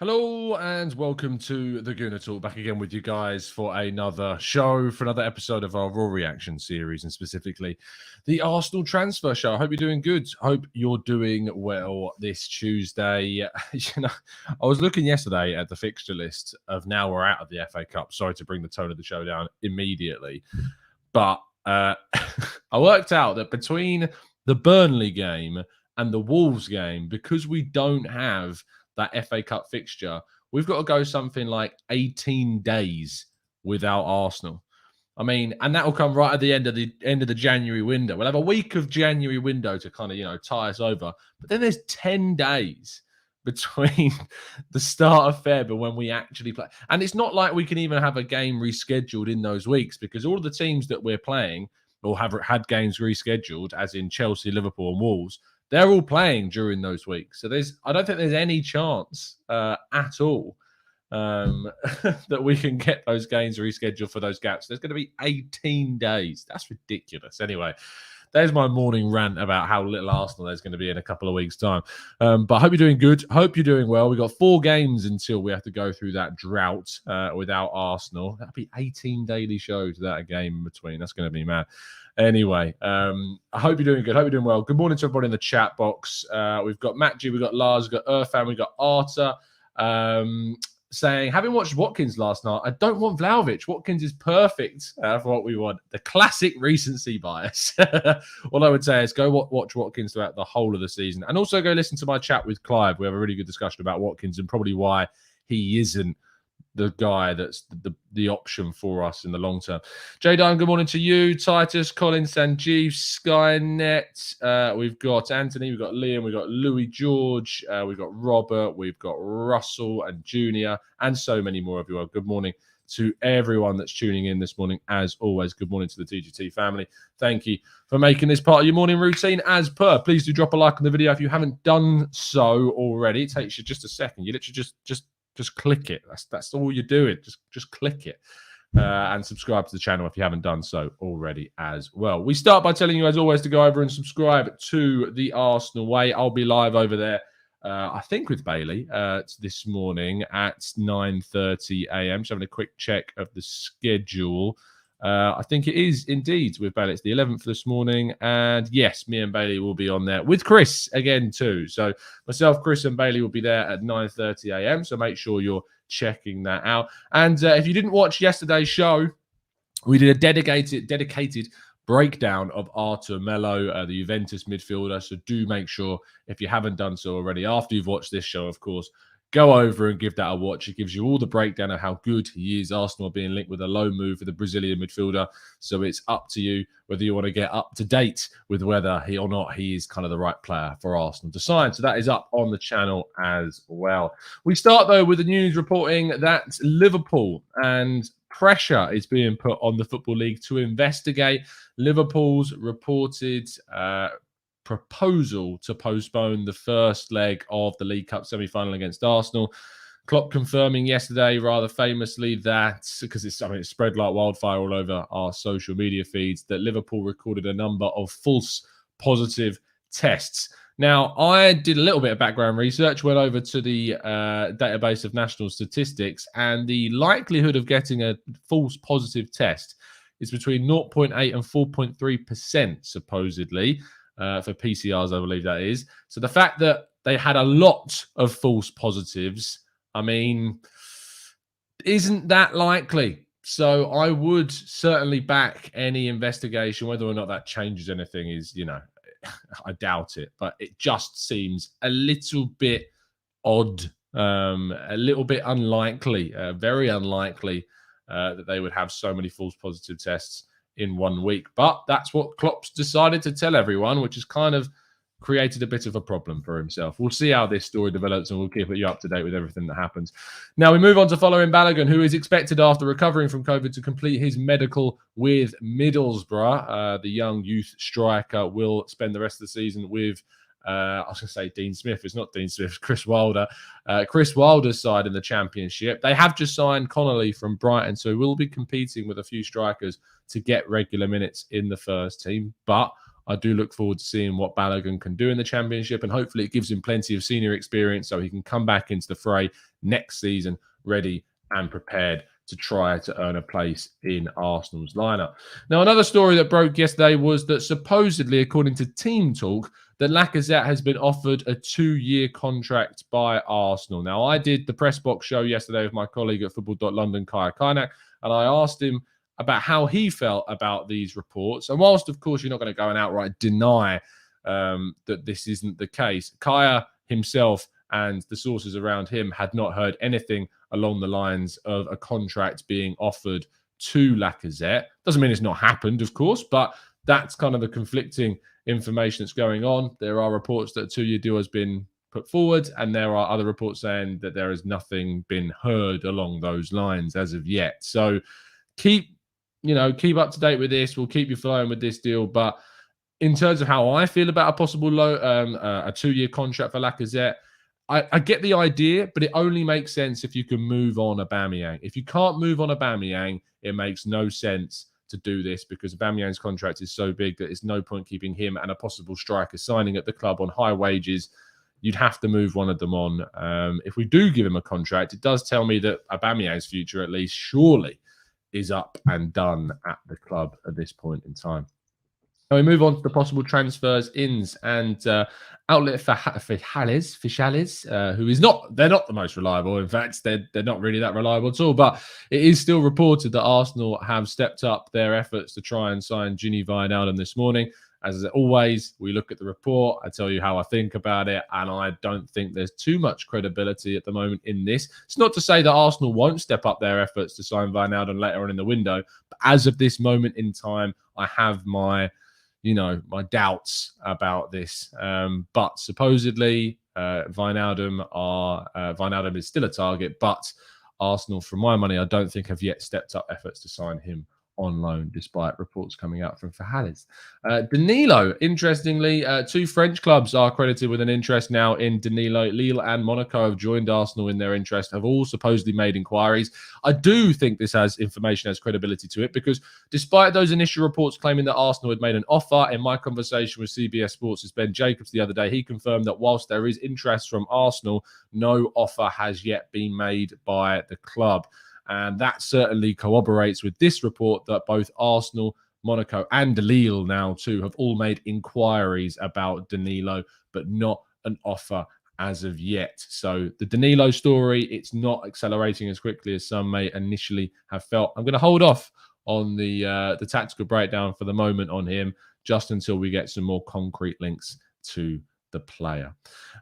Hello and welcome to the Gooner Talk, back again with you guys for another show, for another episode of our Raw Reaction series, and specifically the Arsenal transfer show. I hope you're doing good. Hope you're doing well this Tuesday. I was looking yesterday at the fixture list of now we're out of the FA Cup. Sorry to bring the tone of the show down immediately, but I worked out that between the Burnley game and the Wolves game, because we don't have that FA Cup fixture, we've got to go something like 18 days without Arsenal. I mean, and that will come right at the end of the January window. We'll have a week of January window to kind of, tie us over. But then there's 10 days between the start of Feb and when we actually play. And it's not like we can even have a game rescheduled in those weeks, because all of the teams that we're playing or have had games rescheduled, as in Chelsea, Liverpool and Wolves, they're all playing during those weeks. So I don't think there's any chance at all that we can get those games rescheduled for those gaps. There's going to be 18 days. That's ridiculous. Anyway, there's my morning rant about how little Arsenal there's going to be in a couple of weeks' time. But I hope you're doing good. Hope you're doing well. We've got 4 games until we have to go through that drought without Arsenal. That'll be 18 daily shows without a game in between. That's going to be mad. Anyway, I hope you're doing good. Hope you're doing well. Good morning to everybody in the chat box. We've got Matt G, we've got Lars, we've got Irfan, we've got Arta saying, having watched Watkins last night, I don't want Vlahovic. Watkins is perfect for what we want. The classic recency bias. All I would say is go watch Watkins throughout the whole of the season. And also go listen to my chat with Clive. We have a really good discussion about Watkins and probably why he isn't the guy that's the option for us in the long term. Jaydan, good morning to you. Titus, Colin, Sanjeev, Skynet. We've got Anthony, we've got Liam, we've got Louis George, we've got Robert, we've got Russell and Junior, and so many more of you. Well, good morning to everyone that's tuning in this morning. As always, good morning to the TGT family. Thank you for making this part of your morning routine as per. Please do drop a like on the video if you haven't done so already. It takes you just a second. You literally just click it. That's all you're doing. Just click it and subscribe to the channel if you haven't done so already as well. We start by telling you, as always, to go over and subscribe to the Arsenal Way. I'll be live over there, I think, with Bailey this morning at 9:30 a.m. Just having a quick check of the schedule. I think it is indeed with Bailey. It's the 11th this morning. And yes, me and Bailey will be on there with Chris again too. So myself, Chris and Bailey will be there at 9:30 a.m. So make sure you're checking that out. And if you didn't watch yesterday's show, we did a dedicated breakdown of Artur Melo, the Juventus midfielder. So do make sure, if you haven't done so already, after you've watched this show, of course, go over and give that a watch. It gives you all the breakdown of how good he is. Arsenal are being linked with a loan move for the Brazilian midfielder. So it's up to you whether you want to get up to date with whether he or not he is kind of the right player for Arsenal to sign. So that is up on the channel as well. We start, though, with the news reporting that Liverpool and pressure is being put on the Football League to investigate Liverpool's reported proposal to postpone the first leg of the League Cup semi-final against Arsenal. Klopp confirming yesterday, rather famously, that, because it spread like wildfire all over our social media feeds, that Liverpool recorded a number of false positive tests. Now, I did a little bit of background research, went over to the database of national statistics, and the likelihood of getting a false positive test is between 0.8 and 4.3%, supposedly. For PCRs, I believe that is. So the fact that they had a lot of false positives, I mean, isn't that likely? So I would certainly back any investigation. Whether or not that changes anything is, I doubt it. But it just seems a little bit odd, a little bit unlikely, very unlikely that they would have so many false positive tests in 1 week. But that's what Klopp's decided to tell everyone, which has kind of created a bit of a problem for himself. We'll see how this story develops, and we'll keep you up to date with everything that happens. Now we move on to following Balogun, who is expected, after recovering from COVID, to complete his medical with Middlesbrough. The young youth striker will spend the rest of the season with I was going to say Dean Smith. It's not Dean Smith, it's Chris Wilder. Chris Wilder's side in the Championship. They have just signed Connolly from Brighton, so we'll be competing with a few strikers to get regular minutes in the first team. But I do look forward to seeing what Balogun can do in the Championship, and hopefully it gives him plenty of senior experience so he can come back into the fray next season ready and prepared to try to earn a place in Arsenal's lineup. Now, another story that broke yesterday was that supposedly, according to Team Talk, that Lacazette has been offered a 2-year contract by Arsenal. Now, I did the press box show yesterday with my colleague at Football.London, Kaya Kainak, and I asked him about how he felt about these reports. And whilst, of course, you're not going to go and outright deny that this isn't the case, Kaya himself and the sources around him had not heard anything along the lines of a contract being offered to Lacazette. Doesn't mean it's not happened, of course, but that's kind of the conflicting information that's going on. There are reports that a 2-year deal has been put forward, and there are other reports saying that there has nothing been heard along those lines as of yet. So keep up to date with this. We'll keep you flowing with this deal. But in terms of how I feel about a possible a 2-year contract for Lacazette, I get the idea, but it only makes sense if you can move on Aubameyang. If you can't move on Aubameyang, it makes no sense to do this, because Aubameyang's contract is so big that it's no point keeping him and a possible striker signing at the club on high wages. You'd have to move one of them on. If we do give him a contract, it does tell me that Aubameyang's future, at least, surely is up and done at the club at this point in time. Now we move on to the possible transfers, ins, and outlet Fichales, who is they're not the most reliable. In fact, they're not really that reliable at all. But it is still reported that Arsenal have stepped up their efforts to try and sign Wijnaldum this morning. As always, we look at the report. I tell you how I think about it, and I don't think there's too much credibility at the moment in this. It's not to say that Arsenal won't step up their efforts to sign Wijnaldum later on in the window, but as of this moment in time, I have my doubts about this. But supposedly, Wijnaldum is still a target, but Arsenal, for my money, I don't think have yet stepped up efforts to sign him on loan, despite reports coming out from Fichales. Danilo, interestingly, 2 French clubs are credited with an interest now in Danilo. Lille and Monaco have joined Arsenal in their interest, have all supposedly made inquiries. I do think this has credibility to it, because despite those initial reports claiming that Arsenal had made an offer, in my conversation with CBS Sports' Ben Jacobs the other day, he confirmed that whilst there is interest from Arsenal, no offer has yet been made by the club. And that certainly corroborates with this report that both Arsenal, Monaco, and Lille now too have all made inquiries about Danilo, but not an offer as of yet. So the Danilo story, it's not accelerating as quickly as some may initially have felt. I'm going to hold off on the tactical breakdown for the moment on him, just until we get some more concrete links to the player.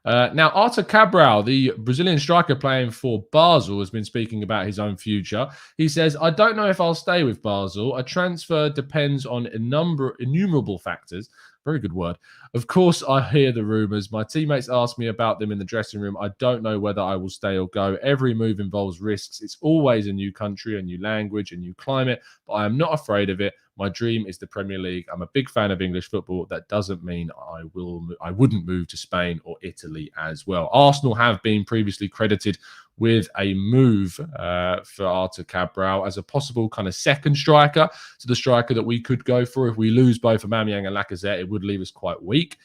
Now, Arthur Cabral, the Brazilian striker playing for Basel, has been speaking about his own future. He says, "I don't know if I'll stay with Basel. A transfer depends on innumerable factors." Very good word. "Of course, I hear the rumours. My teammates ask me about them in the dressing room. I don't know whether I will stay or go. Every move involves risks. It's always a new country, a new language, a new climate, but I am not afraid of it. My dream is the Premier League. I'm a big fan of English football. That doesn't mean I wouldn't move to Spain or Italy as well." Arsenal have been previously credited with a move for Arthur Cabral as a possible kind of second striker to the striker that we could go for. If we lose both Aubameyang and Lacazette, it would leave us quite weak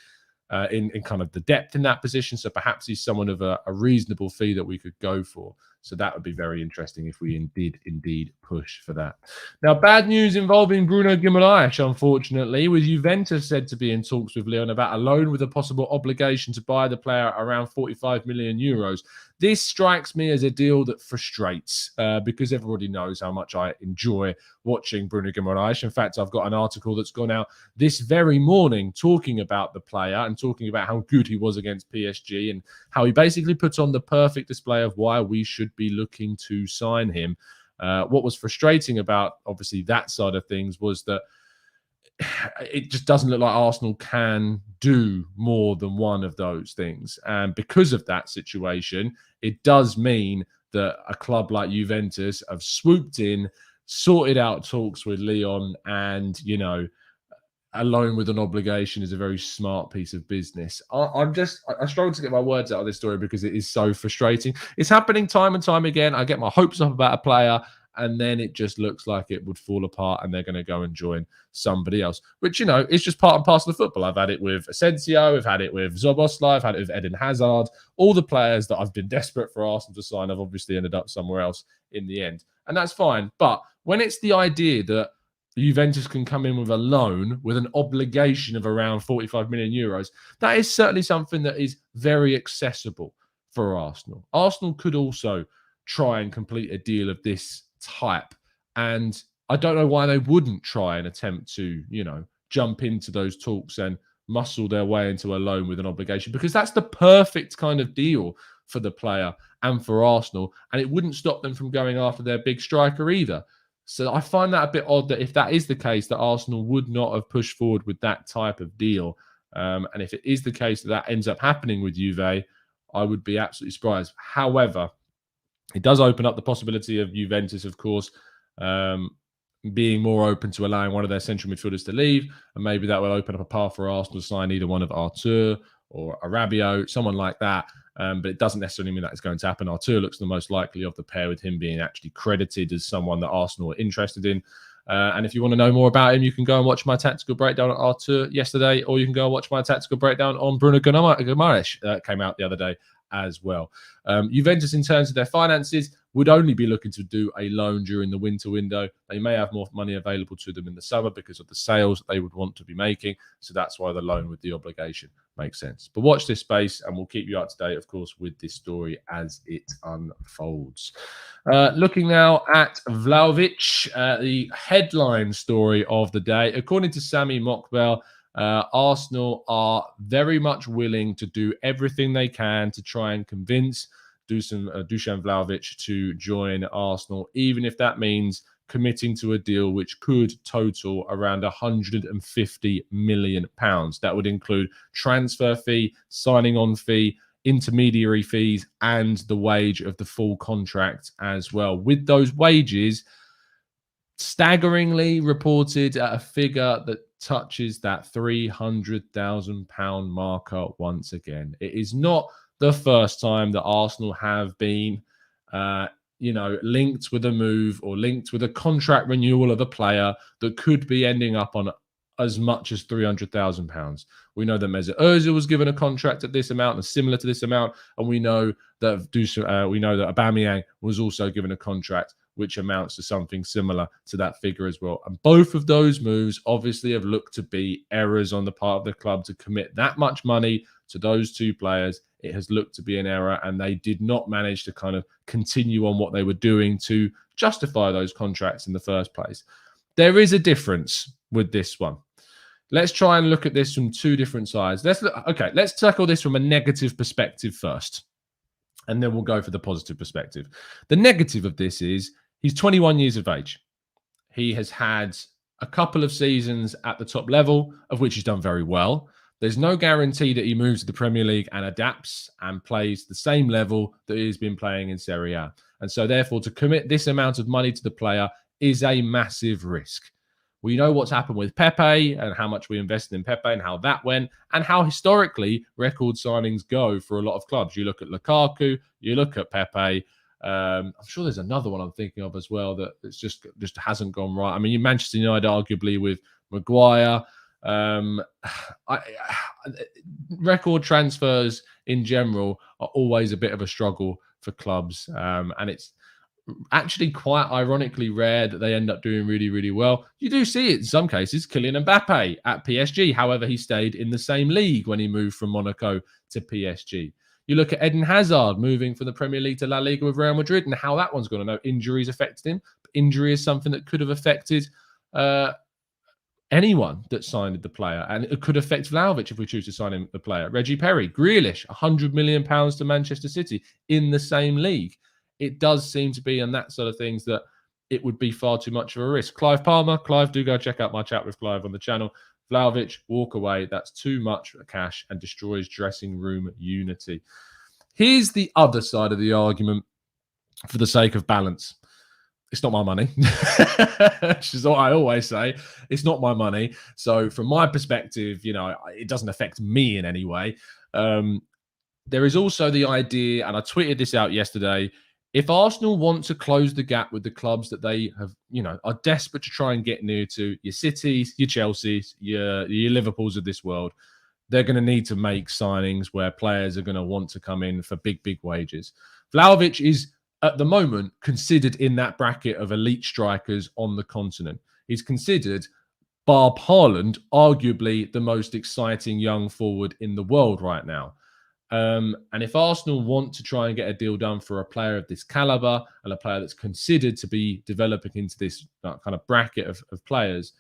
in kind of the depth in that position. So perhaps he's someone of a reasonable fee that we could go for. So that would be very interesting if we indeed push for that. Now, bad news involving Bruno Guimaraes, unfortunately, with Juventus said to be in talks with Lyon about a loan with a possible obligation to buy the player around 45 million euros. This strikes me as a deal that frustrates because everybody knows how much I enjoy watching Bruno Guimaraes. In fact, I've got an article that's gone out this very morning talking about the player and talking about how good he was against PSG and how he basically puts on the perfect display of why we should be looking to sign him. What was frustrating about, obviously, that side of things was that it just doesn't look like Arsenal can do more than one of those things. And because of that situation, it does mean that a club like Juventus have swooped in, sorted out talks with Lyon, and, a loan with an obligation is a very smart piece of business. I struggle to get my words out of this story because it is so frustrating. It's happening time and time again. I get my hopes up about a player, and then it just looks like it would fall apart and they're going to go and join somebody else, which, you know, is just part and parcel of football. I've had it with Asensio, I've had it with Szoboszlai, I've had it with Eden Hazard. All the players that I've been desperate for Arsenal to sign have obviously ended up somewhere else in the end, and that's fine. But when it's the idea that Juventus can come in with a loan with an obligation of around 45 million euros, that is certainly something that is very accessible for Arsenal. Arsenal could also try and complete a deal of this type, and I don't know why they wouldn't try and attempt to, you know, jump into those talks and muscle their way into a loan with an obligation, because that's the perfect kind of deal for the player and for Arsenal, and it wouldn't stop them from going after their big striker either. So I find that a bit odd that if that is the case, that Arsenal would not have pushed forward with that type of deal. And if it is the case that that ends up happening with Juve, I would be absolutely surprised. However, it does open up the possibility of Juventus, of course, being more open to allowing one of their central midfielders to leave. And maybe that will open up a path for Arsenal to sign either one of Artur or Rabiot, someone like that. But it doesn't necessarily mean that it's going to happen. Artur looks the most likely of the pair, with him being actually credited as someone that Arsenal are interested in. And if you want to know more about him, you can go and watch my tactical breakdown on Artur yesterday, or you can go and watch my tactical breakdown on Bruno Guimaraes that came out the other day as well. Juventus, in terms of their finances, would only be looking to do a loan during the winter window. They may have more money available to them in the summer because of the sales that they would want to be making. So that's why the loan with the obligation makes sense. But watch this space and we'll keep you up to date, of course, with this story as it unfolds. Looking now at Vlahovic, the headline story of the day. According to Sami Mokbel, Arsenal are very much willing to do everything they can to try and convince Dusan Vlahovic to join Arsenal, even if that means committing to a deal which could total around £150 million. That would include transfer fee, signing on fee, intermediary fees, and the wage of the full contract as well. With those wages staggeringly reported at a figure that touches that £300,000 marker once again. It is not the first time that Arsenal have been, linked with a move or linked with a contract renewal of a player that could be ending up on as much as £300,000. We know that Mesut Ozil was given a contract at this amount and similar to this amount, and we know that Aubameyang was also given a contract which amounts to something similar to that figure as well. And both of those moves obviously have looked to be errors on the part of the club to commit that much money to those two players. It has looked to be an error, and they did not manage to kind of continue on what they were doing to justify those contracts in the first place. There is a difference with this one. Let's try and look at this from two different sides. Let's tackle this from a negative perspective first, and then we'll go for the positive perspective. The negative of this is he's 21 years of age. He has had a couple of seasons at the top level, of which he's done very well. There's no guarantee that he moves to the Premier League and adapts and plays the same level that he's been playing in Serie A. And so therefore, to commit this amount of money to the player is a massive risk. We know what's happened with Pepe and how much we invested in Pepe and how that went, and how historically record signings go for a lot of clubs. You look at Lukaku, you look at Pepe. I'm sure there's another one I'm thinking of as well that it's just hasn't gone right. I mean, Manchester United arguably with Maguire. Record transfers in general are always a bit of a struggle for clubs, and it's actually quite ironically rare that they end up doing really, really well. You do see it in some cases. Kylian Mbappe at PSG, however, he stayed in the same league when he moved from Monaco to PSG. You look at Eden Hazard moving from the Premier League to La Liga with Real Madrid, and how that one's going to know injuries affected him. But injury is something that could have affected anyone that signed the player, and it could affect Vlahovic if we choose to sign him the player. Reggie Perry, Grealish, £100 million to Manchester City in the same league. It does seem to be on that sort of things that it would be far too much of a risk. Clive Palmer, do go check out my chat with Clive on the channel. Vlahovic, walk away. That's too much cash and destroys dressing room unity. Here's the other side of the argument for the sake of balance. It's not my money. Which is what I always say. It's not my money. So from my perspective, it doesn't affect me in any way. There is also the idea, and I tweeted this out yesterday, If Arsenal want to close the gap with the clubs that they have, are desperate to try and get near to, your Cities, your Chelseas, your Liverpools of this world, they're going to need to make signings where players are going to want to come in for big, big wages. Vlahovic is, at the moment, considered in that bracket of elite strikers on the continent. He's considered, bar Haaland, arguably the most exciting young forward in the world right now. And if Arsenal want to try and get a deal done for a player of this caliber and a player that's considered to be developing into this kind of bracket of players,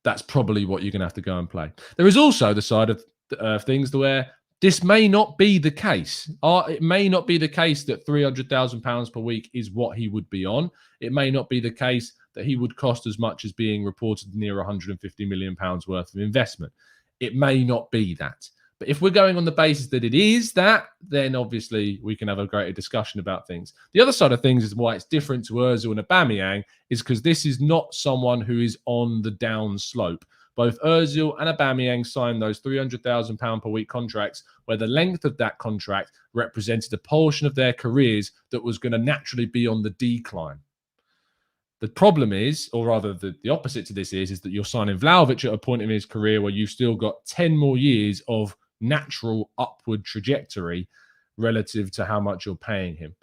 that's probably what you're going to have to go and play. There is also the side of things where this may not be the case. It may not be the case that £300,000 per week is what he would be on. It may not be the case that he would cost as much as being reported near £150 million worth of investment. It may not be that. But if we're going on the basis that it is that, then obviously we can have a greater discussion about things. The other side of things is why it's different to Ozil and Aubameyang is because this is not someone who is on the down slope. Both Ozil and Aubameyang signed those £300,000 per week contracts where the length of that contract represented a portion of their careers that was going to naturally be on the decline. The problem is, or rather the opposite to this is that you're signing Vlahovic at a point in his career where you've still got 10 more years of natural upward trajectory relative to how much you're paying him.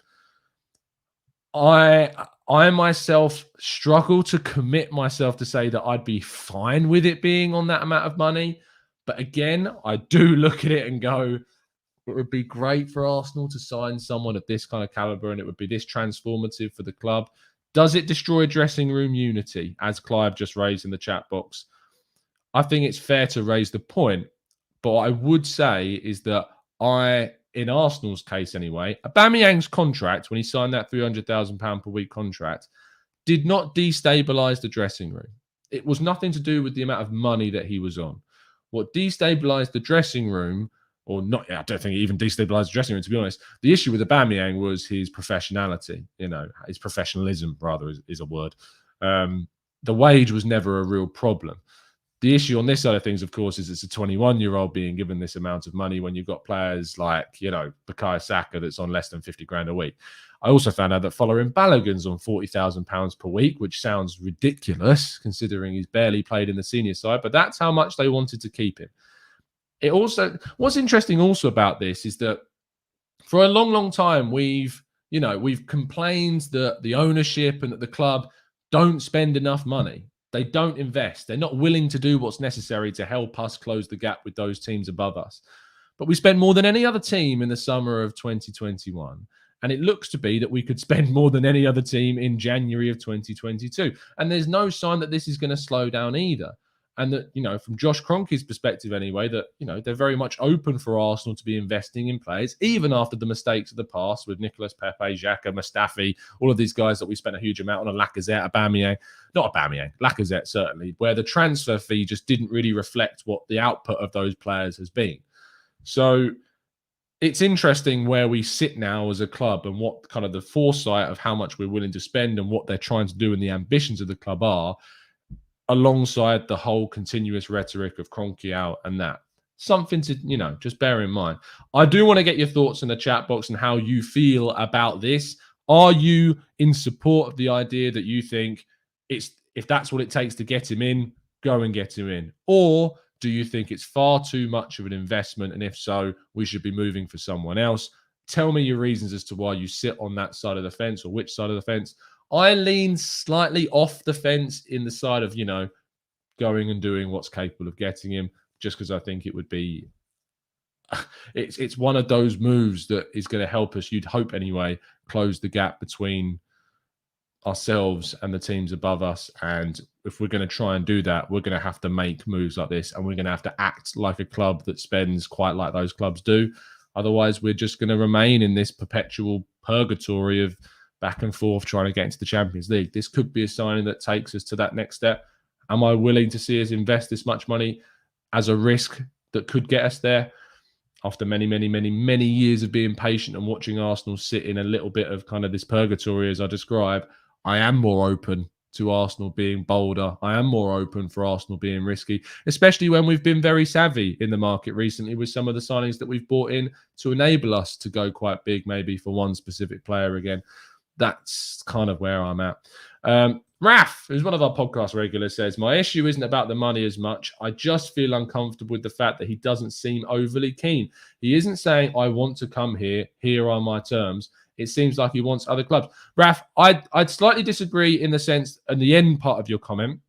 I myself struggle to commit myself to say that I'd be fine with it being on that amount of money. But again, I do look at it and go, it would be great for Arsenal to sign someone of this kind of caliber, and it would be this transformative for the club. Does it destroy dressing room unity, as Clive just raised in the chat box? I think it's fair to raise the point. But what I would say is that in Arsenal's case anyway, Aubameyang's contract, when he signed that £300,000 per week contract, did not destabilise the dressing room. It was nothing to do with the amount of money that he was on. What destabilised the dressing room, or not, I don't think it even destabilised the dressing room, to be honest. The issue with Aubameyang was his professionality, his professionalism, rather, is a word. The wage was never a real problem. The issue on this side of things, of course, is it's a 21-year-old being given this amount of money when you've got players like, Bukayo Saka that's on less than 50 grand a week. I also found out that following Balogun's on £40,000 per week, which sounds ridiculous considering he's barely played in the senior side, but that's how much they wanted to keep him. What's interesting also about this is that for a long, long time, we've complained that the ownership and that the club don't spend enough money. They don't invest. They're not willing to do what's necessary to help us close the gap with those teams above us. But we spent more than any other team in the summer of 2021. And it looks to be that we could spend more than any other team in January of 2022. And there's no sign that this is going to slow down either. And that, from Josh Kroenke's perspective anyway, that, they're very much open for Arsenal to be investing in players, even after the mistakes of the past with Nicolas Pepe, Xhaka, Mustafi, all of these guys that we spent a huge amount on, Lacazette, Lacazette certainly, where the transfer fee just didn't really reflect what the output of those players has been. So it's interesting where we sit now as a club and what kind of the foresight of how much we're willing to spend and what they're trying to do and the ambitions of the club are, alongside the whole continuous rhetoric of Kroenke out and that. Something to, just bear in mind. I do want to get your thoughts in the chat box and how you feel about this. Are you in support of the idea that you think if that's what it takes to get him in, go and get him in? Or do you think it's far too much of an investment? And if so, we should be moving for someone else. Tell me your reasons as to why you sit on that side of the fence or which side of the fence. I lean slightly off the fence in the side of, going and doing what's capable of getting him, just because I think it would be, it's one of those moves that is going to help us, you'd hope anyway, close the gap between ourselves and the teams above us. And if we're going to try and do that, we're going to have to make moves like this, and we're going to have to act like a club that spends quite like those clubs do. Otherwise, we're just going to remain in this perpetual purgatory of back and forth trying to get into the Champions League. This could be a signing that takes us to that next step. Am I willing to see us invest this much money as a risk that could get us there? After many, many, many, many years of being patient and watching Arsenal sit in a little bit of kind of this purgatory as I describe, I am more open to Arsenal being bolder. I am more open for Arsenal being risky, especially when we've been very savvy in the market recently with some of the signings that we've brought in to enable us to go quite big, maybe for one specific player again. That's kind of where I'm at. Raf, who's one of our podcast regulars, says, my issue isn't about the money as much. I just feel uncomfortable with the fact that he doesn't seem overly keen. He isn't saying, I want to come here. Here are my terms. It seems like he wants other clubs. Raf, I'd slightly disagree in the sense, and the end part of your comment,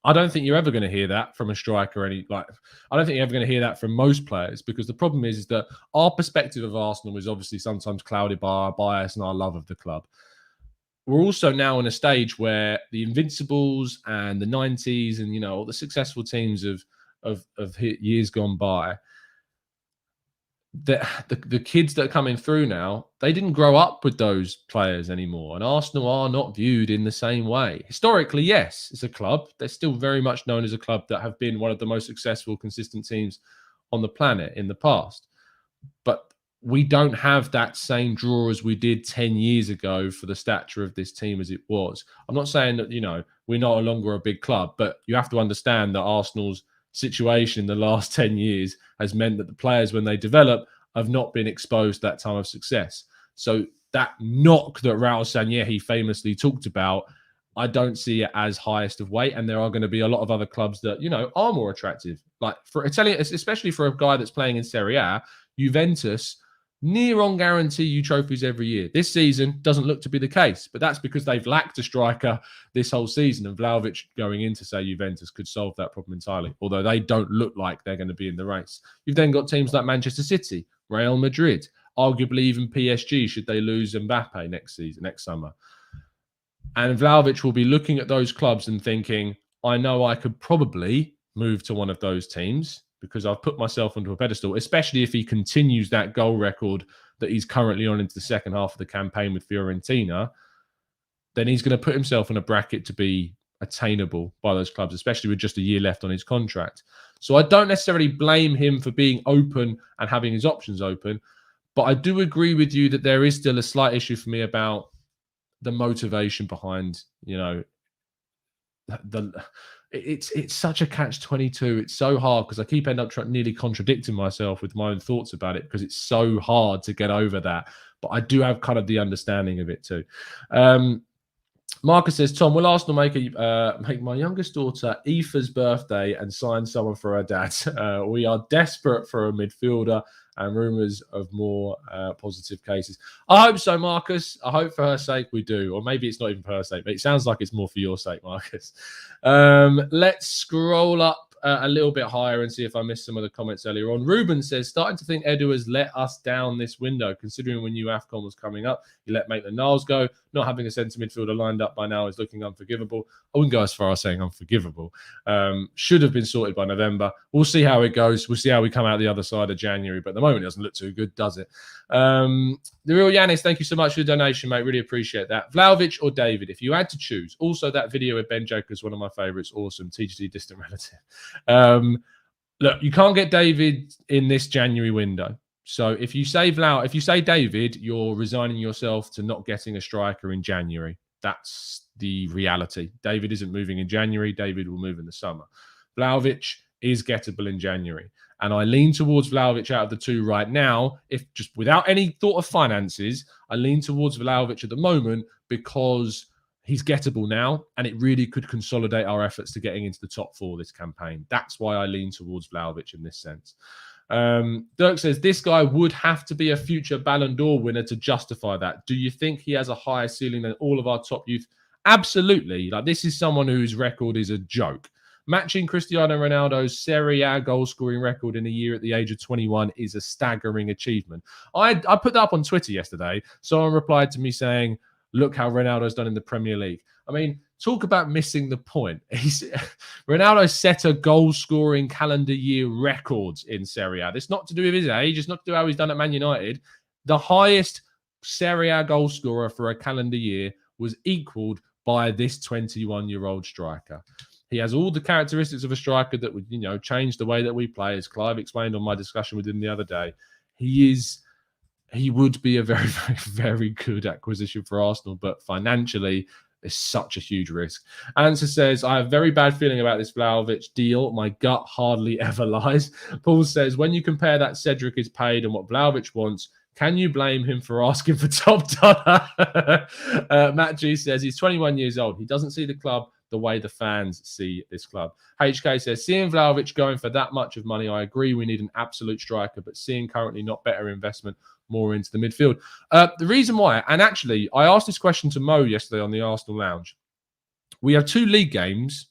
I don't think you're ever going to hear that from a striker. I don't think you're ever going to hear that from most players, because the problem is that our perspective of Arsenal is obviously sometimes clouded by our bias and our love of the club. We're also now in a stage where the Invincibles and the 90s and, all the successful teams of years gone by, the kids that are coming through now, they didn't grow up with those players anymore. And Arsenal are not viewed in the same way. Historically, yes, it's a club. They're still very much known as a club that have been one of the most successful, consistent teams on the planet in the past. But we don't have that same draw as we did 10 years ago for the stature of this team as it was. I'm not saying that, we're no longer a big club, but you have to understand that Arsenal's situation in the last 10 years has meant that the players, when they develop, have not been exposed to that time of success. So that knock that Raul Sanllehi famously talked about, I don't see it as highest of weight. And there are going to be a lot of other clubs that, are more attractive. Like for Italian, especially for a guy that's playing in Serie A, Juventus near on guarantee you trophies every year. This season doesn't look to be the case, but that's because they've lacked a striker this whole season, and Vlahovic going into, say, Juventus could solve that problem entirely, although they don't look like they're going to be in the race. You've then got teams like Manchester City, Real Madrid, arguably even PSG should they lose Mbappe next summer. And Vlahovic will be looking at those clubs and thinking, I know I could probably move to one of those teams because I've put myself onto a pedestal, especially if he continues that goal record that he's currently on into the second half of the campaign with Fiorentina. Then he's going to put himself in a bracket to be attainable by those clubs, especially with just a year left on his contract. So I don't necessarily blame him for being open and having his options open, but I do agree with you that there is still a slight issue for me about the motivation behind, it's such a catch-22. It's so hard because I keep ending up nearly contradicting myself with my own thoughts about it because it's so hard to get over that. But I do have kind of the understanding of it too. Marcus says, Tom, will Arsenal make my youngest daughter Aoife's birthday and sign someone for her dad? We are desperate for a midfielder and rumours of more positive cases. I hope so, Marcus. I hope for her sake we do. Or maybe it's not even for her sake, but it sounds like it's more for your sake, Marcus. Let's scroll up a little bit higher and see if I missed some of the comments earlier on. Ruben says, starting to think Edu has let us down this window, considering when new AFCON was coming up, he let Maitland-Niles go. Not having a centre midfielder lined up by now is looking unforgivable. I wouldn't go as far as saying unforgivable. Should have been sorted by November. We'll see how it goes. We'll see how we come out the other side of January, but at the moment it doesn't look too good, does it? The real Yanis, thank you so much for the donation, mate. Really appreciate that. Vlahovic or David, if you had to choose. Also, that video with Ben Joker is one of my favourites. Awesome. TGT distant relative. Look, you can't get David in this January window. So if you say David, you're resigning yourself to not getting a striker in January. That's the reality. David isn't moving in January. David will move in the summer. Vlahovic is gettable in January. And I lean towards Vlahovic out of the two right now. If just without any thought of finances, I lean towards Vlahovic at the moment because he's gettable now, and it really could consolidate our efforts to getting into the top four this campaign. That's why I lean towards Vlahovic in this sense. Dirk says, this guy would have to be a future Ballon d'Or winner to justify that. Do you think he has a higher ceiling than all of our top youth? Absolutely. Like, this is someone whose record is a joke. Matching Cristiano Ronaldo's Serie A goal-scoring record in a year at the age of 21 is a staggering achievement. I put that up on Twitter yesterday. Someone replied to me saying, look how Ronaldo's done in the Premier League. I mean, talk about missing the point. Ronaldo set a goal-scoring calendar year records in Serie A. It's not to do with his age. It's not to do with how he's done at Man United. The highest Serie A goal scorer for a calendar year was equaled by this 21-year-old striker. He has all the characteristics of a striker that would, change the way that we play, as Clive explained on my discussion with him the other day. He would be a very, very, very good acquisition for Arsenal, but financially, It's such a huge risk. Answer says, I have a very bad feeling about this Vlahovic deal. My gut hardly ever lies. Paul says, when you compare that Cedric is paid and what Vlahovic wants, can you blame him for asking for top dollar? Matt G says, he's 21 years old. He doesn't see the club the way the fans see this club. HK says, seeing Vlahovic going for that much of money, I agree we need an absolute striker, but seeing currently not better investment, more into the midfield. The reason why, and actually, I asked this question to Mo yesterday on the Arsenal Lounge. We have 2 league games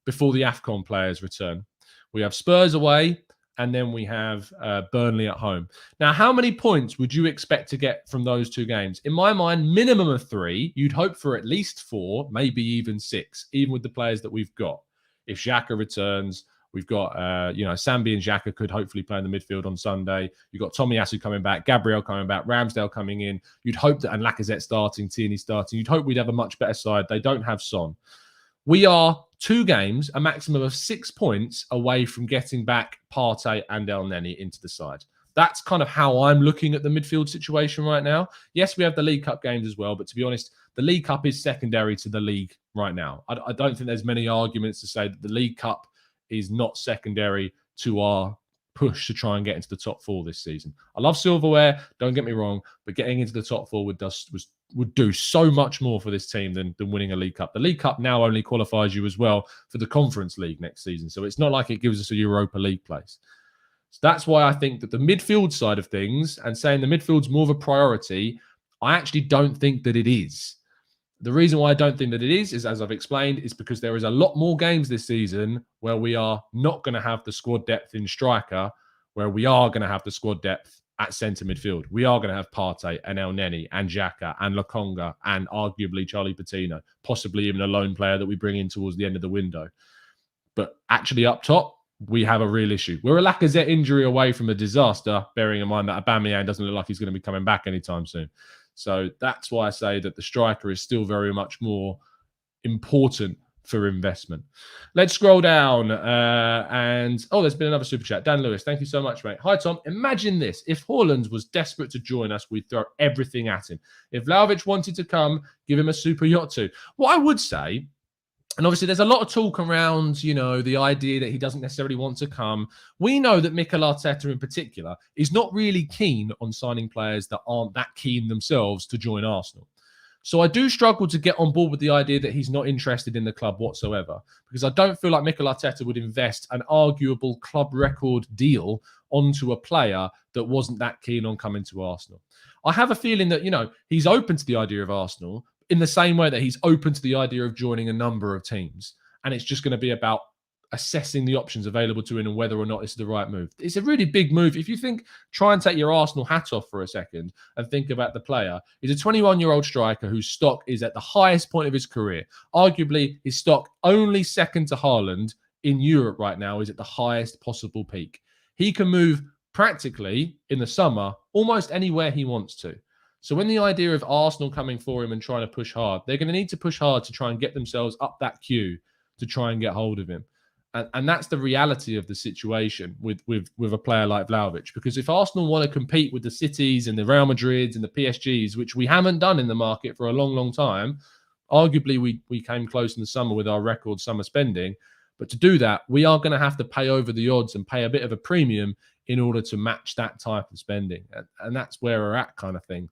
before the AFCON players return. We have Spurs away, and then we have Burnley at home. Now, how many points would you expect to get from those 2 games? In my mind, minimum of 3. You'd hope for at least 4, maybe even 6, even with the players that we've got. If Xhaka returns, we've got, Sambi and Xhaka could hopefully play in the midfield on Sunday. You've got Tomiyasu coming back, Gabriel coming back, Ramsdale coming in. You'd hope that, and Lacazette starting, Tierney starting. You'd hope we'd have a much better side. They don't have Son. We are 2 games, a maximum of 6 points away from getting back Partey and El Neni into the side. That's kind of how I'm looking at the midfield situation right now. Yes, we have the League Cup games as well, but to be honest, the League Cup is secondary to the league right now. I don't think there's many arguments to say that the League Cup is not secondary to our push to try and get into the top 4 this season. I love silverware, don't get me wrong, but getting into the top 4 would do so much more for this team than winning a League Cup. The League Cup now only qualifies you as well for the Conference League next season, so it's not like it gives us a Europa League place. So that's why I think that the midfield side of things, and saying the midfield's more of a priority, I actually don't think that it is. The reason why I don't think that it is, as I've explained, is because there is a lot more games this season where we are not going to have the squad depth in striker, where we are going to have the squad depth at centre midfield. We are going to have Partey and El Neni and Xhaka and Lokonga and arguably Charlie Patino, possibly even a lone player that we bring in towards the end of the window. But actually up top, we have a real issue. We're a Lacazette injury away from a disaster, bearing in mind that Aubameyang doesn't look like he's going to be coming back anytime soon. So that's why I say that the striker is still very much more important for investment. Let's scroll down there's been another super chat. Dan Lewis, thank you so much, mate. Hi, Tom. Imagine this. If Haaland was desperate to join us, we'd throw everything at him. If Vlahovic wanted to come, give him a super yacht too. What I would say, and obviously there's a lot of talk around, the idea that he doesn't necessarily want to come. We know that Mikel Arteta in particular is not really keen on signing players that aren't that keen themselves to join Arsenal. So I do struggle to get on board with the idea that he's not interested in the club whatsoever, because I don't feel like Mikel Arteta would invest an arguable club record deal onto a player that wasn't that keen on coming to Arsenal. I have a feeling that, he's open to the idea of Arsenal, in the same way that he's open to the idea of joining a number of teams. And it's just going to be about assessing the options available to him and whether or not it's the right move. It's a really big move. If you try and take your Arsenal hat off for a second and think about the player. He's a 21-year-old striker whose stock is at the highest point of his career. Arguably, his stock only second to Haaland in Europe right now is at the highest possible peak. He can move practically in the summer almost anywhere he wants to. So when the idea of Arsenal coming for him and trying to push hard, they're going to need to push hard to try and get themselves up that queue to try and get hold of him. And that's the reality of the situation with a player like Vlahovic. Because if Arsenal want to compete with the Cities and the Real Madrids and the PSGs, which we haven't done in the market for a long, long time, arguably we came close in the summer with our record summer spending. But to do that, we are going to have to pay over the odds and pay a bit of a premium in order to match that type of spending. And that's where we're at, kind of thing.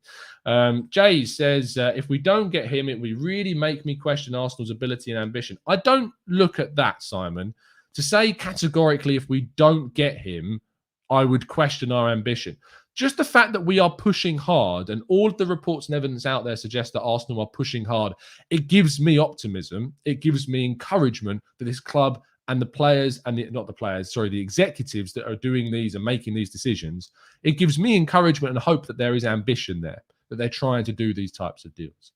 Jay says, if we don't get him, it would really make me question Arsenal's ability and ambition. I don't look at that, Simon. To say categorically, if we don't get him, I would question our ambition. Just the fact that we are pushing hard, and all of the reports and evidence out there suggest that Arsenal are pushing hard, it gives me optimism. It gives me encouragement that this club and the players, and the executives that are doing these and making these decisions, it gives me encouragement and hope that there is ambition there, that they're trying to do these types of deals.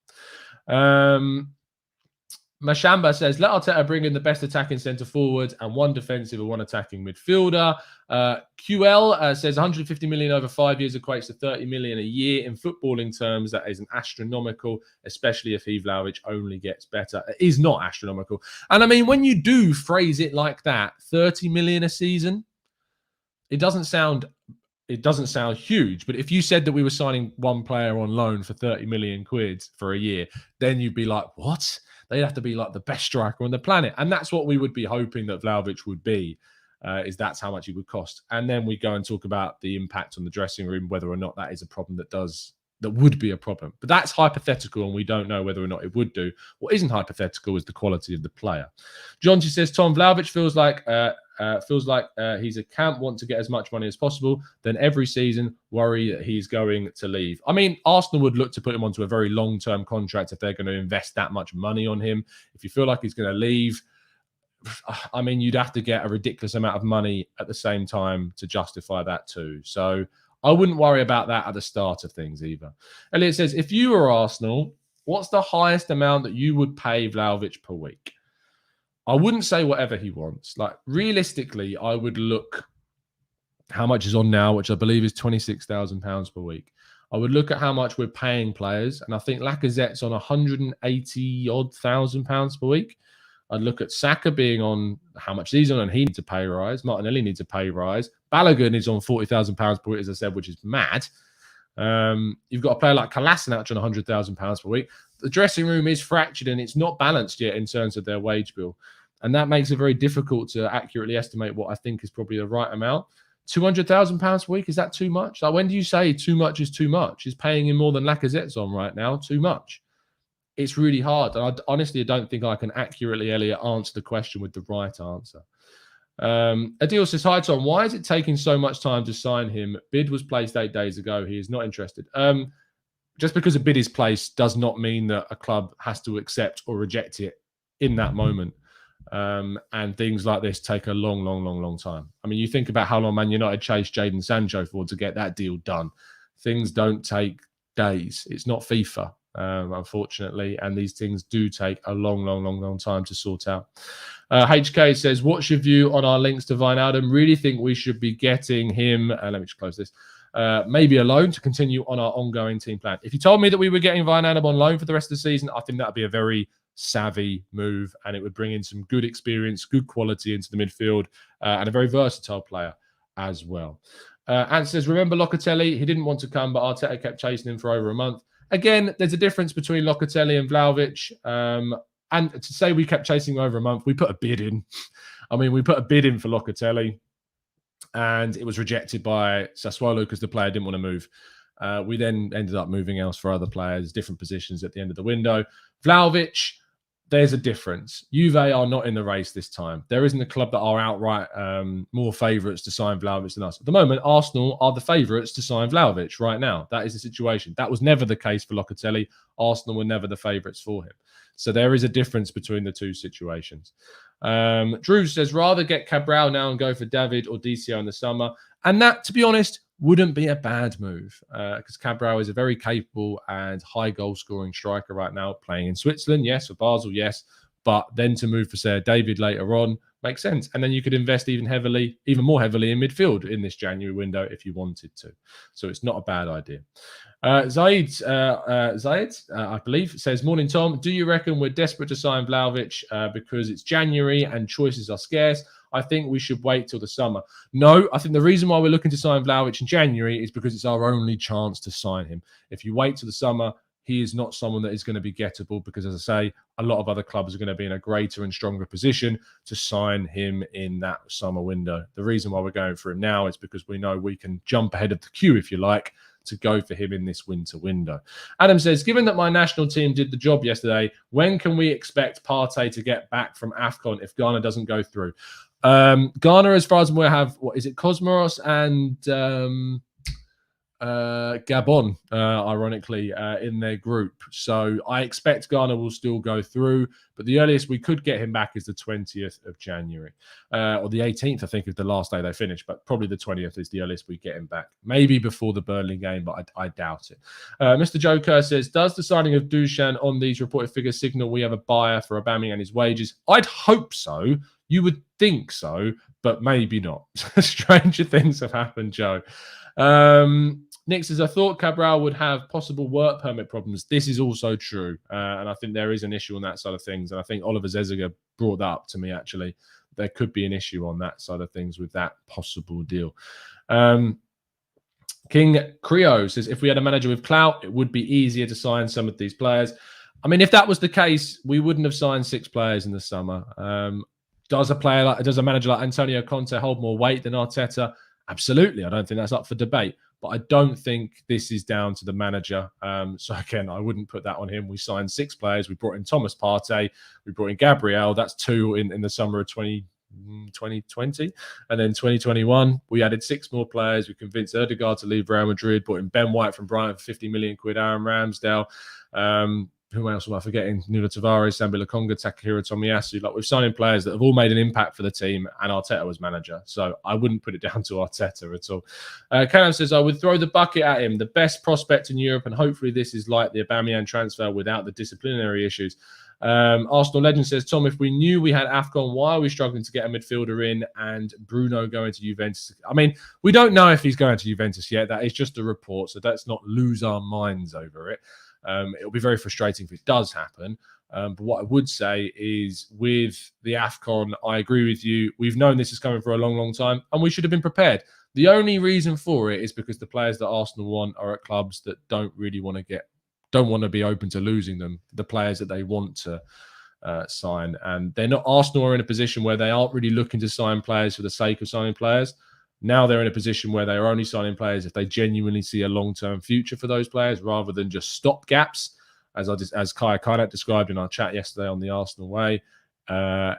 Mashamba says, let Arteta bring in the best attacking centre forward and one defensive and one attacking midfielder. QL says 150 million over 5 years equates to 30 million a year. In footballing terms, that is an astronomical, especially if Vlahovic only gets better. It is not astronomical. And I mean, when you do phrase it like that, 30 million a season, it doesn't sound huge, but if you said that we were signing one player on loan for 30 million quid for a year, then you'd be like, what? they'd have to be like the best striker on the planet. And that's what we would be hoping that Vlahovic would be, is that's how much he would cost. And then we go and talk about the impact on the dressing room, whether or not that is a problem that would be a problem. But that's hypothetical, and we don't know whether or not it would do. What isn't hypothetical is the quality of the player. John just says, Tom, Vlahovic feels like he's a camp, want to get as much money as possible, then every season worry that he's going to leave. I mean, Arsenal would look to put him onto a very long-term contract if they're going to invest that much money on him. If you feel like he's going to leave, I mean, you'd have to get a ridiculous amount of money at the same time to justify that too. So I wouldn't worry about that at the start of things either. Elliot says, if you were Arsenal, what's the highest amount that you would pay Vlahovic per week? I wouldn't say whatever he wants. Like, realistically, I would look how much is on now, which I believe is £26,000 per week. I would look at how much we're paying players, and I think Lacazette's on £180,000 per week. I'd look at Saka being on how much he's on, and he needs a pay rise. Martinelli needs a pay rise. Balogun is on £40,000 per week, as I said, which is mad. You've got a player like Kolasinac on £100,000 per week. The dressing room is fractured, and it's not balanced yet in terms of their wage bill. And that makes it very difficult to accurately estimate what I think is probably the right amount. £200,000 per week, is that too much? Like, when do you say too much is too much? Is paying him more than Lacazette's on right now too much? It's really hard. And honestly, I don't think I can accurately, Elliot, answer the question with the right answer. Adil says, hi, Tom. Why is it taking so much time to sign him? Bid was placed 8 days ago. He is not interested. Just because a bid is placed does not mean that a club has to accept or reject it in that moment. And things like this take a long time. I mean, you think about how long Man United chased Jadon Sancho for to get that deal done. Things don't take days. It's not FIFA. Unfortunately, and these things do take a long time to sort out. HK says, what's your view on our links to Wijnaldum? Really think we should be getting him, let me just close this, maybe a loan to continue on our ongoing team plan. If you told me that we were getting Wijnaldum on loan for the rest of the season, I think that would be a very savvy move, and it would bring in some good experience, good quality into the midfield, and a very versatile player as well. Ant says, remember Locatelli? He didn't want to come, but Arteta kept chasing him for over a month. Again, there's a difference between Locatelli and Vlahovic. And to say we kept chasing him over a month, we put a bid in. I mean, we put a bid in for Locatelli, and it was rejected by Sassuolo because the player didn't want to move. We then ended up moving else for other players, different positions at the end of the window. Vlahovic, there's a difference. Juve are not in the race this time. There isn't a club that are outright more favourites to sign Vlahovic than us. At the moment, Arsenal are the favourites to sign Vlahovic right now. That is the situation. That was never the case for Locatelli. Arsenal were never the favourites for him. So there is a difference between the two situations. Drew says, rather get Cabral now and go for David or DCO in the summer. And that, to be honest, wouldn't be a bad move because Cabral is a very capable and high goal-scoring striker right now, playing in Switzerland, yes, for Basel, yes. But then to move for, say, David later on makes sense. And then you could invest even more heavily in midfield in this January window if you wanted to. So it's not a bad idea. Zaid, I believe, says, morning, Tom. Do you reckon we're desperate to sign Vlahovic because it's January and choices are scarce? I think we should wait till the summer. No, I think the reason why we're looking to sign Vlahovic in January is because it's our only chance to sign him. If you wait till the summer, he is not someone that is going to be gettable because, as I say, a lot of other clubs are going to be in a greater and stronger position to sign him in that summer window. The reason why we're going for him now is because we know we can jump ahead of the queue, if you like, to go for him in this winter window. Adam says, given that my national team did the job yesterday, when can we expect Partey to get back from AFCON if Ghana doesn't go through? Ghana, as far as we have, what is it, Cosmos and Gabon, ironically, in their group. So I expect Ghana will still go through, but the earliest we could get him back is the 20th of January. Or the 18th, I think, is the last day they finish, but probably the 20th is the earliest we get him back. Maybe before the Burnley game, but I doubt it. Mr. Joker says, does the signing of Dusan on these reported figures signal we have a buyer for Aubameyang and his wages? I'd hope so. You would think so, but maybe not. Stranger things have happened, Joe. Nick says, I thought Cabral would have possible work permit problems. This is also true. And I think there is an issue on that side of things. And I think Oliver Zeziger brought that up to me, actually. There could be an issue on that side of things with that possible deal. King Creo says, if we had a manager with clout, it would be easier to sign some of these players. I mean, if that was the case, we wouldn't have signed 6 players in the summer. Does a manager like Antonio Conte hold more weight than Arteta? Absolutely. I don't think that's up for debate. But I don't think this is down to the manager. So again, I wouldn't put that on him. We signed 6 players. We brought in Thomas Partey. We brought in Gabriel. That's 2 in the summer of 2020. And then 2021, we added 6 more players. We convinced Ødegaard to leave Real Madrid, brought in Ben White from Brighton for 50 million quid, Aaron Ramsdale. Who else am I forgetting? Nuno Tavares, Sambi Lokonga, Takahiro Tomiyasu. Like, we've signed in players that have all made an impact for the team, and Arteta was manager. So I wouldn't put it down to Arteta at all. Callum says, I would throw the bucket at him. The best prospect in Europe, and hopefully this is like the Aubameyang transfer without the disciplinary issues. Arsenal Legend says, Tom, if we knew we had AFCON, why are we struggling to get a midfielder in and Bruno going to Juventus? I mean, we don't know if he's going to Juventus yet. That is just a report, so let's not lose our minds over it. It'll be very frustrating if it does happen. But what I would say is with the AFCON, I agree with you. We've known this is coming for a long, long time, and we should have been prepared. The only reason for it is because the players that Arsenal want are at clubs that don't really want to be open to losing them, the players that they want to sign. And they're not. Arsenal are in a position where they aren't really looking to sign players for the sake of signing players. Now they're in a position where they are only signing players if they genuinely see a long-term future for those players, rather than just stopgaps, as Kaya Kayat described in our chat yesterday on the Arsenal Way. They're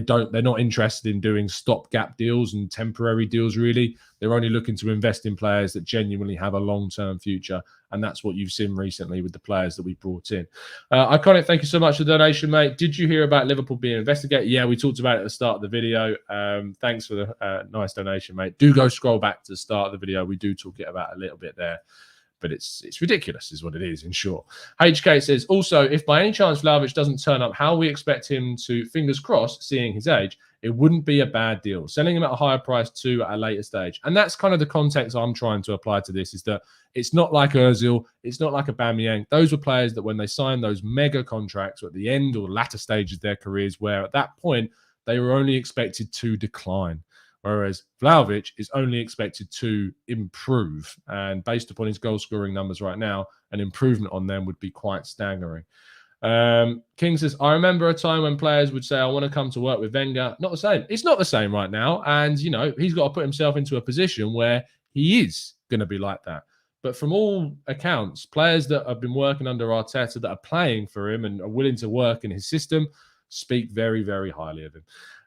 not interested in doing stopgap deals and temporary deals. Really, they're only looking to invest in players that genuinely have a long-term future, and that's what you've seen recently with the players that we brought in. Iconic, thank you so much for the donation, mate. Did you hear about Liverpool being investigated? Yeah, we talked about it at the start of the video. Thanks for the nice donation, mate. Do go scroll back to the start of the video. We do talk about a little bit there. But it's ridiculous is what it is, in short. HK says, also, if by any chance Vlahovic doesn't turn up, how we expect him to, fingers crossed, seeing his age, it wouldn't be a bad deal. Selling him at a higher price too at a later stage. And that's kind of the context I'm trying to apply to this, is that it's not like Ozil, it's not like Aubameyang. Those were players that when they signed those mega contracts at the end or latter stages of their careers, where at that point they were only expected to decline. Whereas Vlahovic is only expected to improve. And based upon his goal-scoring numbers right now, an improvement on them would be quite staggering. King says, I remember a time when players would say, I want to come to work with Wenger. Not the same. It's not the same right now. And, you know, he's got to put himself into a position where he is going to be like that. But from all accounts, players that have been working under Arteta that are playing for him and are willing to work in his system speak very, very highly of him.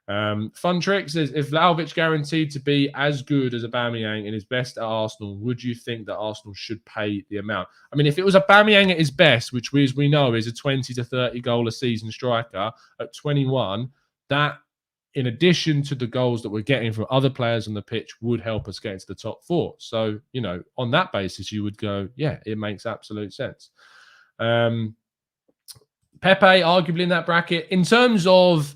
Fun Trick says, if Vlahovic guaranteed to be as good as Aubameyang in his best at Arsenal, would you think that Arsenal should pay the amount? I mean, if it was Aubameyang at his best, which we know is a 20 to 30 goal a season striker at 21, that in addition to the goals that we're getting from other players on the pitch would help us get into the top 4. So, you know, on that basis, you would go, yeah, it makes absolute sense. Pepe, arguably in that bracket. In terms of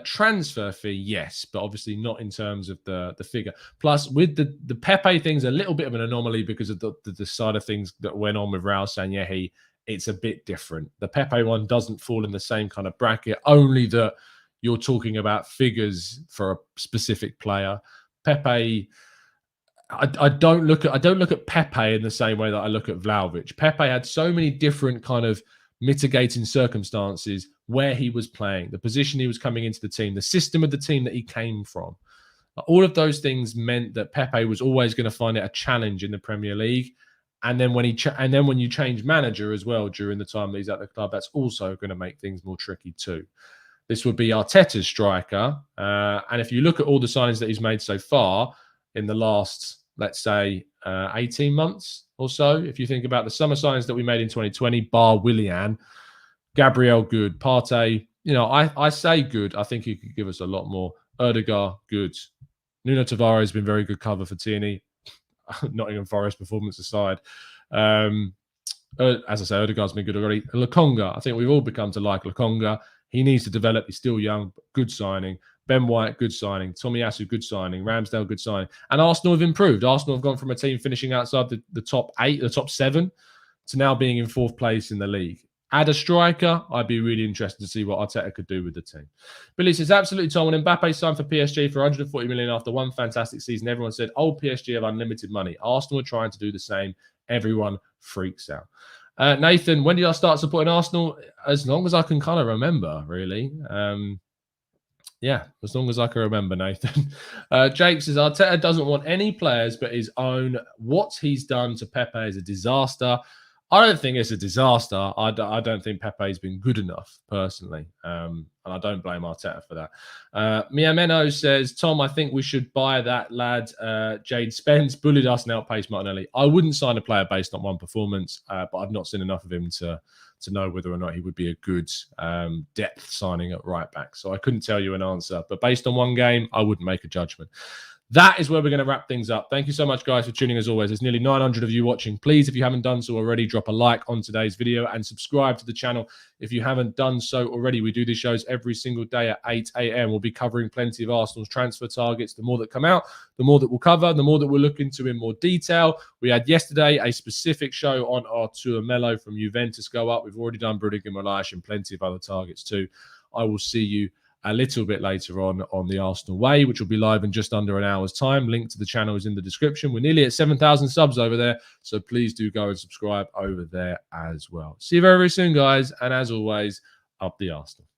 transfer fee, yes, but obviously not in terms of the figure. Plus, with the Pepe thing's a little bit of an anomaly because of the side of things that went on with Raul Sanyehi. It's a bit different. The Pepe one doesn't fall in the same kind of bracket, only that you're talking about figures for a specific player. Pepe, I don't look at Pepe in the same way that I look at Vlahovic. Pepe had so many different kind of mitigating circumstances where he was playing, the position he was coming into the team, the system of the team that he came from. All of those things meant that Pepe was always going to find it a challenge in the Premier League. And then when you change manager as well during the time that he's at the club, that's also going to make things more tricky too. This would be Arteta's striker. And if you look at all the signings that he's made so far in the last, let's say, 18 months or so, if you think about the summer signings that we made in 2020, bar Willian, Gabriel, good. Partey, you know, I say good. I think he could give us a lot more. Ødegaard, good. Nuno Tavares has been very good cover for Tierney. Nottingham Forest performance aside. As I say, Ødegaard's been good already. Lokonga, I think we've all become to like Lokonga. He needs to develop. He's still young, but good signing. Ben White, good signing. Tomiyasu, good signing. Ramsdale, good signing. And Arsenal have improved. Arsenal have gone from a team finishing outside the top 8, the top 7, to now being in 4th place in the league. Add a striker, I'd be really interested to see what Arteta could do with the team. Billy says, absolutely, Tom. When Mbappe signed for PSG for 140 million after one fantastic season, everyone said, PSG have unlimited money. Arsenal are trying to do the same. Everyone freaks out. Nathan, when did I start supporting Arsenal? As long as I can kind of remember, really. Yeah, as long as I can remember, Nathan. Jake says, Arteta doesn't want any players but his own. What he's done to Pepe is a disaster. I don't think it's a disaster. I don't think Pepe's been good enough, personally. And I don't blame Arteta for that. Mia Meno says, Tom, I think we should buy that lad. Jade Spence bullied us and outpaced Martinelli. I wouldn't sign a player based on one performance, but I've not seen enough of him to know whether or not he would be a good depth signing at right back. So I couldn't tell you an answer. But based on one game, I wouldn't make a judgment. That is where we're going to wrap things up. Thank you so much, guys, for tuning as always. There's nearly 900 of you watching. Please, if you haven't done so already, drop a like on today's video and subscribe to the channel if you haven't done so already. We do these shows every single day at 8 a.m. We'll be covering plenty of Arsenal's transfer targets. The more that come out, the more that we'll cover, the more that we'll look into in more detail. We had yesterday a specific show on Arturo Melo from Juventus go up. We've already done Bruno Guimaraes and plenty of other targets too. I will see you a little bit later on the Arsenal Way, which will be live in just under an hour's time. Link to the channel is in the description. We're nearly at 7,000 subs over there, so please do go and subscribe over there as well. See you very, very soon, guys, and as always, up the Arsenal.